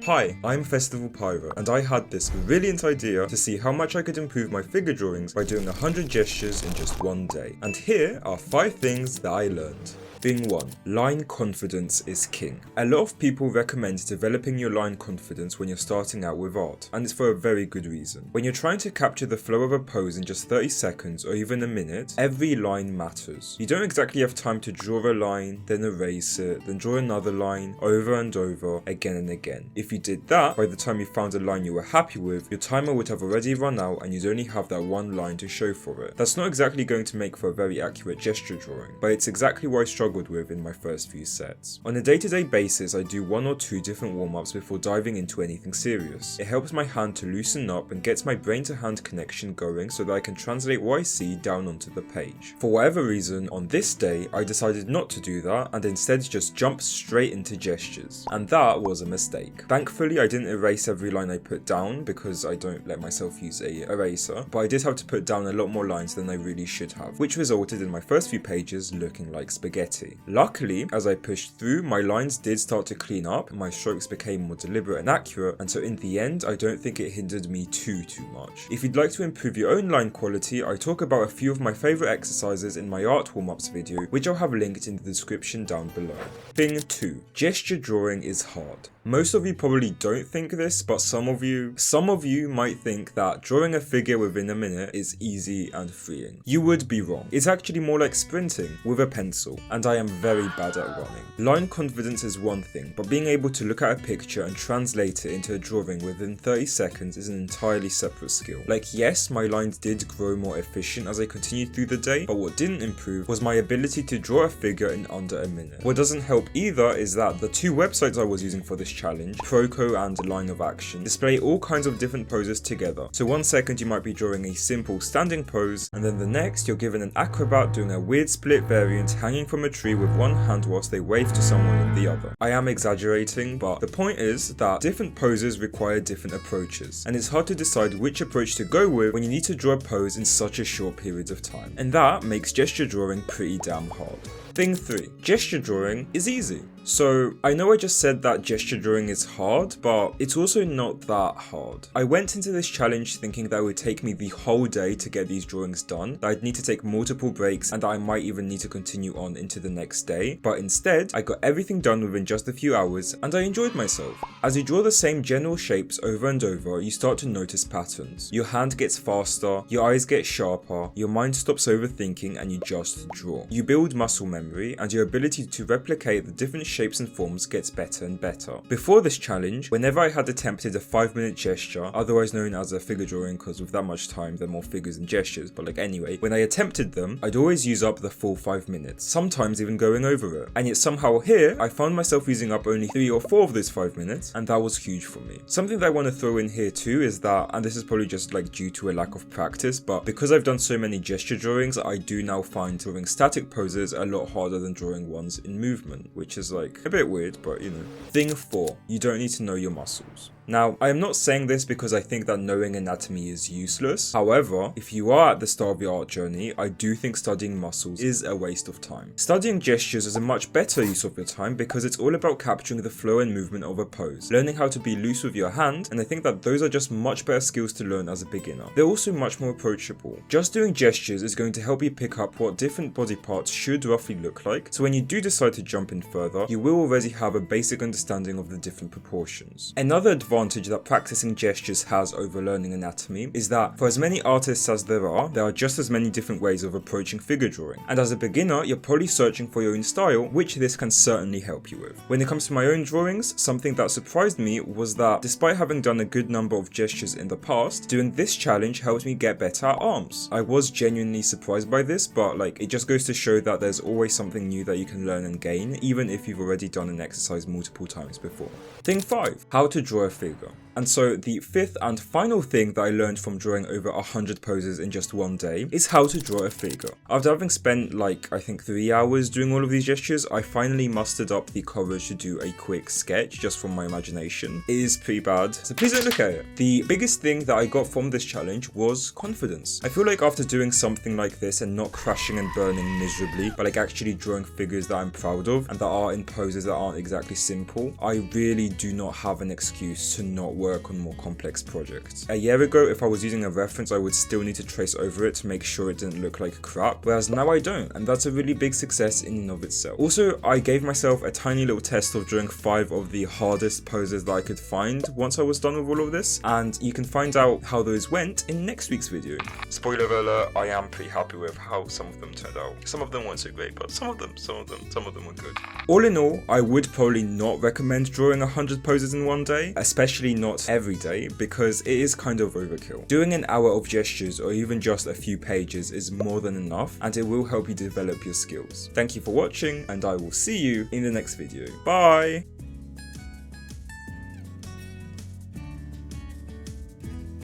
Hi, I'm Festival Pyro, and I had this brilliant idea to see how much I could improve my figure drawings by doing 100 gestures in just one day. And here are 5 things that I learned. Thing 1. Line confidence is king. A lot of people recommend developing your line confidence when you're starting out with art, and it's for a very good reason. When you're trying to capture the flow of a pose in just 30 seconds or even a minute, every line matters. You don't exactly have time to draw a line, then erase it, then draw another line, over and over, again and again. If you did that, by the time you found a line you were happy with, your timer would have already run out and you'd only have that one line to show for it. That's not exactly going to make for a very accurate gesture drawing, but it's exactly what I struggled with in my first few sets. On a day-to-day basis, I do 1 or 2 different warm-ups before diving into anything serious. It helps my hand to loosen up and gets my brain-to-hand connection going so that I can translate what I see down onto the page. For whatever reason, on this day, I decided not to do that and instead just jump straight into gestures. And that was a mistake. Thankfully, I didn't erase every line I put down because I don't let myself use a eraser, but I did have to put down a lot more lines than I really should have, which resulted in my first few pages looking like spaghetti. Luckily, as I pushed through, my lines did start to clean up, my strokes became more deliberate and accurate, and so in the end, I don't think it hindered me too much. If you'd like to improve your own line quality, I talk about a few of my favourite exercises in my art warm-ups video, which I'll have linked in the description down below. Thing 2. Gesture drawing is hard. Most of you probably don't think this, but some of you might think that drawing a figure within a minute is easy and freeing. You would be wrong. It's actually more like sprinting with a pencil, and I am very bad at running. Line confidence is one thing, but being able to look at a picture and translate it into a drawing within 30 seconds is an entirely separate skill. Like, yes, my lines did grow more efficient as I continued through the day, but what didn't improve was my ability to draw a figure in under a minute. What doesn't help either is that the 2 websites I was using for this challenge, Proco and Line of Action, display all kinds of different poses together. So 1 second you might be drawing a simple standing pose, and then the next you're given an acrobat doing a weird split variant hanging from a tree with one hand whilst they wave to someone in the other. I am exaggerating, but the point is that different poses require different approaches, and it's hard to decide which approach to go with when you need to draw a pose in such a short period of time. And that makes gesture drawing pretty damn hard. Thing 3. Gesture drawing is easy. So, I know I just said that gesture drawing is hard, but it's also not that hard. I went into this challenge thinking that it would take me the whole day to get these drawings done, that I'd need to take multiple breaks, and that I might even need to continue on into the next day, but instead, I got everything done within just a few hours, and I enjoyed myself. As you draw the same general shapes over and over, you start to notice patterns. Your hand gets faster, your eyes get sharper, your mind stops overthinking, and you just draw. You build muscle memory, and your ability to replicate the different shapes and forms gets better and better. Before this challenge, whenever I had attempted a 5-minute gesture, otherwise known as a figure drawing because with that much time there are more figures and gestures, but like anyway, when I attempted them, I'd always use up the full 5 minutes, sometimes even going over it. And yet somehow here, I found myself using up only 3 or 4 of those 5 minutes, and that was huge for me. Something that I want to throw in here too is that, and this is probably just like due to a lack of practice, but because I've done so many gesture drawings, I do now find drawing static poses a lot harder than drawing ones in movement, which is like a bit weird, but you know. Thing 4. You don't need to know your muscles. Now, I am not saying this because I think that knowing anatomy is useless. However, if you are at the start of your art journey, I do think studying muscles is a waste of time. Studying gestures is a much better use of your time because it's all about capturing the flow and movement of a pose, learning how to be loose with your hand, and I think that those are just much better skills to learn as a beginner. They're also much more approachable. Just doing gestures is going to help you pick up what different body parts should roughly look like, so when you do decide to jump in further, you will already have a basic understanding of the different proportions. Another advantage that practicing gestures has over learning anatomy is that for as many artists as there are just as many different ways of approaching figure drawing, and as a beginner you're probably searching for your own style, which this can certainly help you with. When it comes to my own drawings, something that surprised me was that despite having done a good number of gestures in the past, doing this challenge helped me get better at arms. I was genuinely surprised by this, but like it just goes to show that there's always something new that you can learn and gain, even if you've already done an exercise multiple times before. Thing 5. How to draw a figure. And so the fifth and final thing that I learned from drawing over 100 poses in just one day is how to draw a figure. After having spent like I think 3 hours doing all of these gestures, I finally mustered up the courage to do a quick sketch just from my imagination. It is pretty bad, so please don't look at it. The biggest thing that I got from this challenge was confidence. I feel like after doing something like this and not crashing and burning miserably, but like actually drawing figures that I'm proud of and that are in poses that aren't exactly simple, I really do not have an excuse to not work on more complex projects. A year ago, if I was using a reference, I would still need to trace over it to make sure it didn't look like crap, whereas now I don't, and that's a really big success in and of itself. Also, I gave myself a tiny little test of drawing 5 of the hardest poses that I could find once I was done with all of this, and you can find out how those went in next week's video. Spoiler alert, I am pretty happy with how some of them turned out. Some of them weren't so great, but some of them were good. All in all, I would probably not recommend drawing 100 poses in one day, especially not every day, because it is kind of overkill. Doing an hour of gestures or even just a few pages is more than enough, and it will help you develop your skills. Thank you for watching, and I will see you in the next video. Bye!